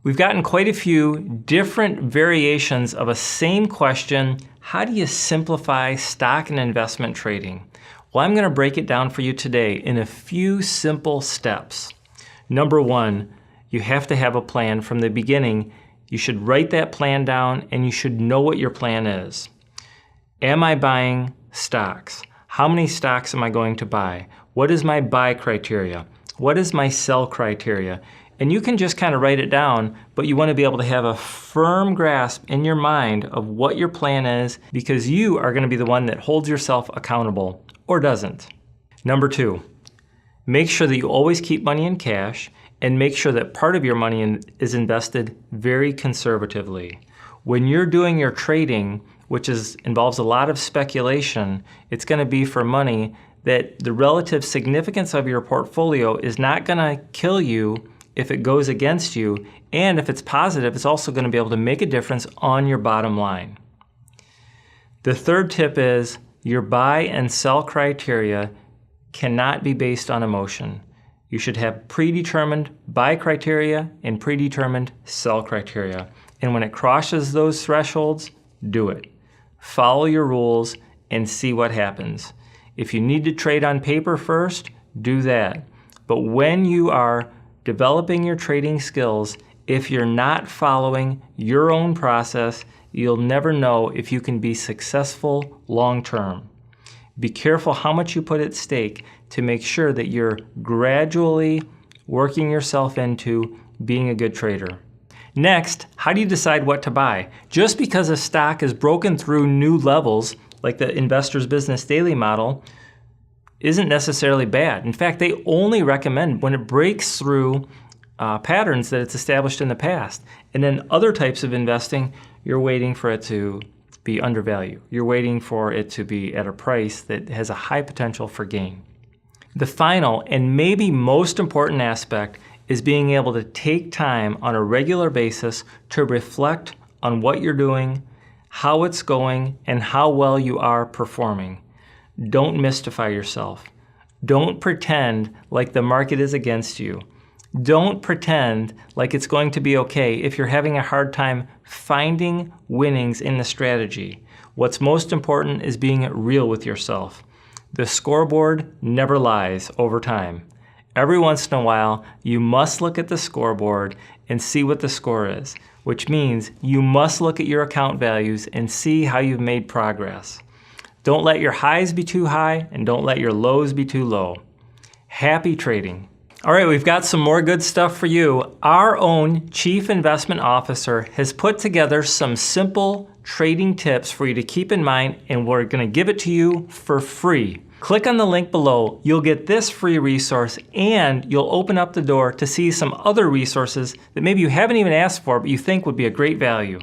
We've gotten quite a few different variations of a same question. How do you simplify stock and investment trading? Well, I'm going to break it down for you today in a few simple steps. Number one, you have to have a plan from the beginning. You should write that plan down and you should know what your plan is. Am I buying stocks? How many stocks am I going to buy? What is my buy criteria? What is my sell criteria? And you can just kind of write it down, but you want to be able to have a firm grasp in your mind of what your plan is, because you are going to be the one that holds yourself accountable or doesn't. Number two, make sure that you always keep money in cash and make sure that part of your money is invested very conservatively. When you're doing your trading, which involves a lot of speculation, it's going to be for money that the relative significance of your portfolio is not going to kill you if it goes against you, and if it's positive, it's also going to be able to make a difference on your bottom line. The third tip is your buy and sell criteria cannot be based on emotion. You should have predetermined buy criteria and predetermined sell criteria. And when it crosses those thresholds, do it. Follow your rules and see what happens. If you need to trade on paper first, do that. But when you are developing your trading skills, if you're not following your own process, you'll never know if you can be successful long term. Be careful how much you put at stake to make sure that you're gradually working yourself into being a good trader. Next, how do you decide what to buy? Just because a stock has broken through new levels, like the Investor's Business Daily model, isn't necessarily bad. In fact, they only recommend when it breaks through patterns that it's established in the past. And then other types of investing, you're waiting for it to be undervalued. You're waiting for it to be at a price that has a high potential for gain. The final and maybe most important aspect is being able to take time on a regular basis to reflect on what you're doing, how it's going, and how well you are performing. Don't mystify yourself. Don't pretend like the market is against you. Don't pretend like it's going to be okay if you're having a hard time finding winnings in the strategy. What's most important is being real with yourself. The scoreboard never lies over time. Every once in a while, you must look at the scoreboard and see what the score is, which means you must look at your account values and see how you've made progress. Don't let your highs be too high and don't let your lows be too low. Happy trading. All right, we've got some more good stuff for you. Our own Chief Investment Officer has put together some simple trading tips for you to keep in mind, and we're going to give it to you for free. Click on the link below. You'll get this free resource and you'll open up the door to see some other resources that maybe you haven't even asked for, but you think would be a great value.